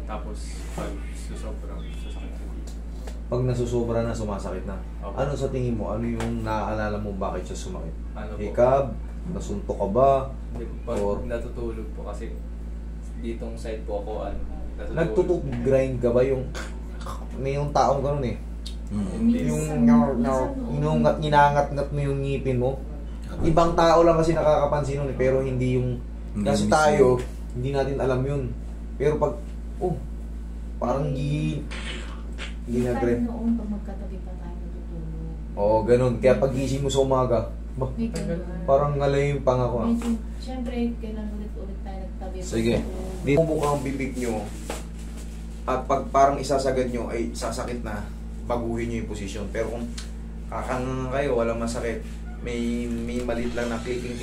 Tapos pag sobrang sasakit po dito. Pag nasusobra na, sumasakit na. Opo. Ano sa tingin mo? Ano yung naaalala mo bakit siya sumakit? Ano po? Hikab? Nasuntok ka ba? Hindi po, pag Or- natutulog po kasi ditong side po ako, natutulog. Nagtutok-grind ka ba yung... May yung taong ganun eh. Hindi. Yung inangat-ngat mo yung ngipin mo. Ibang tao lang kasi nakakapansin nun eh, pero hindi yung... Kasi mismo. tayo, hindi natin alam yun. Pero pag... parang hindi Tayo na-grind. noon pag magkatabi pa tayo natutulog. Oo, ganun. Kaya pag gising mo sa umaga, May ganun. parang ngalay yung panga ko. Medyo, siyempre, kailan ulit-ulit tayo nagtabi. Sige. Dito mo ang bibig nyo at pag parang isasagad nyo ay sasakit na, baguhin nyo yung posisyon. Pero kung kakang kayo, walang masakit, may maliit lang na clicking,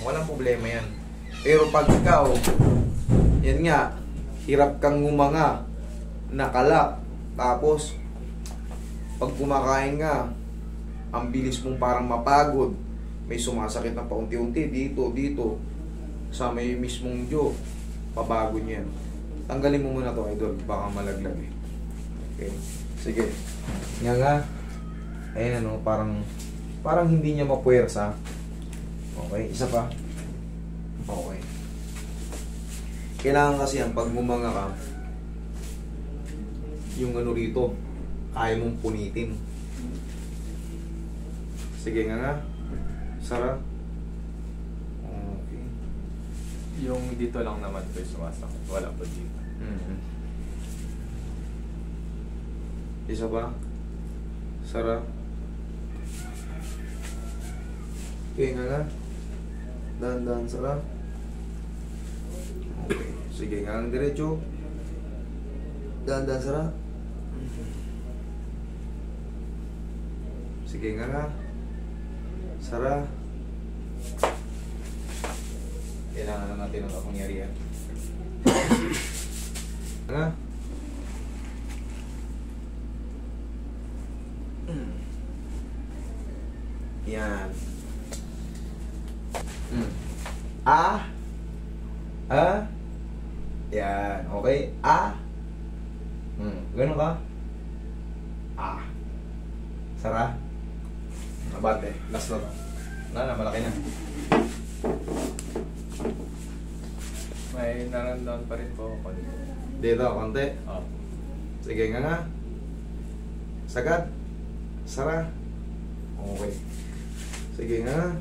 walang problema yan. Pero pag ikaw, yan nga, hirap kang ngumanga, nakala, tapos pag kumakain nga, ang bilis mong parang mapagod, may sumasakit na paunti-unti dito, sa may mismong jaw, pabago niyan. Tanggalin mo muna to, idol, baka malaglag eh. Okay, sige. Nga. Ayan ano, parang hindi niya mapuwersa. Okay, isa pa. Okay. Kailangan kasi yan, pag gumanga ka, yung ano rito, kaya mong punitin. Sige nga. Sara. Okay. Yung dito lang naman po yung sumasakit. Wala po dito. Isa pa. Sara. Okay nga. Dahan-dahan, Sara. Okay. Sige nga ang diretso. Dahan-dahan, Sara. Sige nga. Sara. Kailangan na natin ang kapangyarihan. Nga. Yan. Ah. Yan. Okay. Ganun ka. Sara. Abate. Last na to. Na, malaki na. May naramdaman pa rin po ako dito. Dito, konti. Opo. Sige nga. Sagad. Sara. Okay. Sige nga.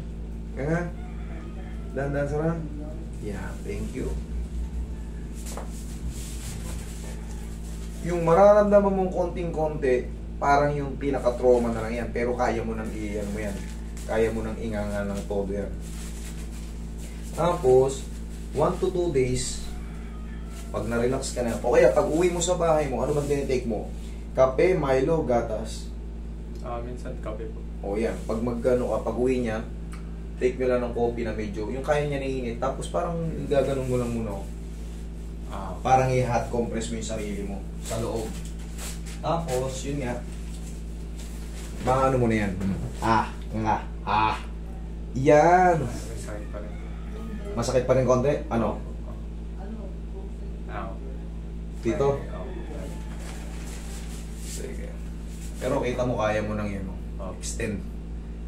Nga. Dahan-dahan, Sara. Yeah, thank you. Yung mararamdaman mong konting-konti, parang yung pinaka-trauma na lang yan. Pero kaya mo nang i-ano mo yan. Kaya mo nang ingangan ng todo yan. Tapos, 1 to 2 days, pag na-relax ka na, o kaya pag uwi mo sa bahay mo, ano bang tinitake mo? Kape, Milo, gatas. Minsan kape po. O yan, pag magano ka, pag uwi niya, take mo lang ng coffee na medyo, yung kaya niya nainit, tapos parang gaganon mo lang muna. Parang i-hot compress mo yung sarili mo sa loob. Tapos, yun nga, maano mo na yan. Yan. May sakit pa rin. Masakit pa rin konti? Ano? Dito? Sige. Pero kita mo, kaya mo nang yun. Extend.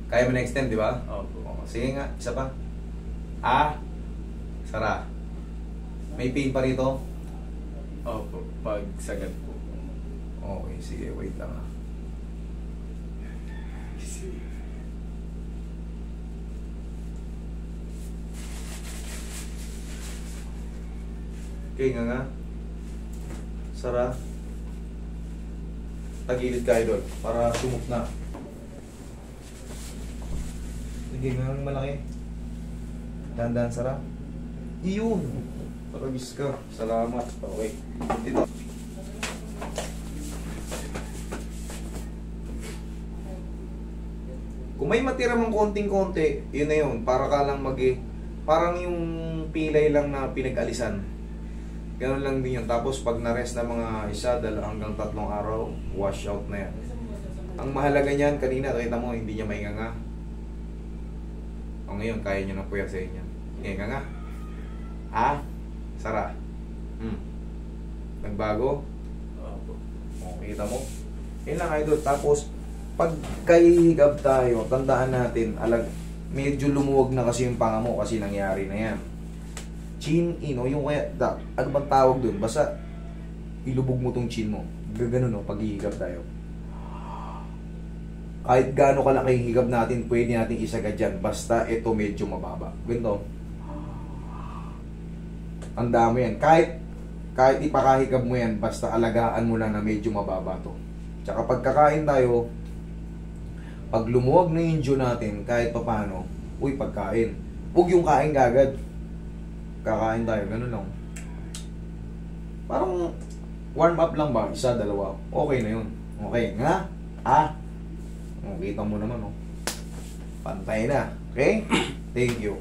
Kaya mo na extend, di ba? Opo. Sige nga, isa pa. Sara. May pain pa rito? Opo. Pag sagad po. Okay, sige, wait lang ah. Okay nga. Sara. Tagilid ka, idol, para sumuk na. Sige nga, malaki. Dahan-dahan, Sara. Iyon. Paragis ka. Salamat. Okay. Dito. Kung may matira mong konting-konti, yun na yun. Para ka lang parang yung pilay lang na pinag-alisan. Ganun lang din yun. Tapos pag na-rest na mga 1, 2 hanggang 3 araw, wash out na yan. Ang mahalaga niyan, kanina nakita mo, hindi niya mainganga. O ngayon, kaya niyo na puya sa inyo. Inganga nga. Sara. Nagbago? Opo. O, kita mo? Yun lang idol. Tapos, pag kahihigab tayo, tandaan natin, medyo lumuwag na kasi yung panga mo kasi nangyari na yan. Chin in, o yung kaya, ano bang tawag dun? Basta, ilubog mo tong chin mo. Gano'n, no, pag hihigab tayo. Kahit gaano kalaki yung higab natin, pwede natin isagad dyan. Basta, ito medyo mababa. Ganito. Tandaan mo yan. Kahit ipakahigab mo yan, basta alagaan mo lang na medyo mababa to. Tsaka pagkakain tayo, pag lumuwag na yung jaw natin, kahit papano, uy, pagkain. Huwag yung kain gagad. Kakain tayo, ganun lang. Parang warm up lang ba? Isa, dalawa. Okay na yun. Okay, nga? Kita mo naman, oh. Pantay na. Okay? Thank you.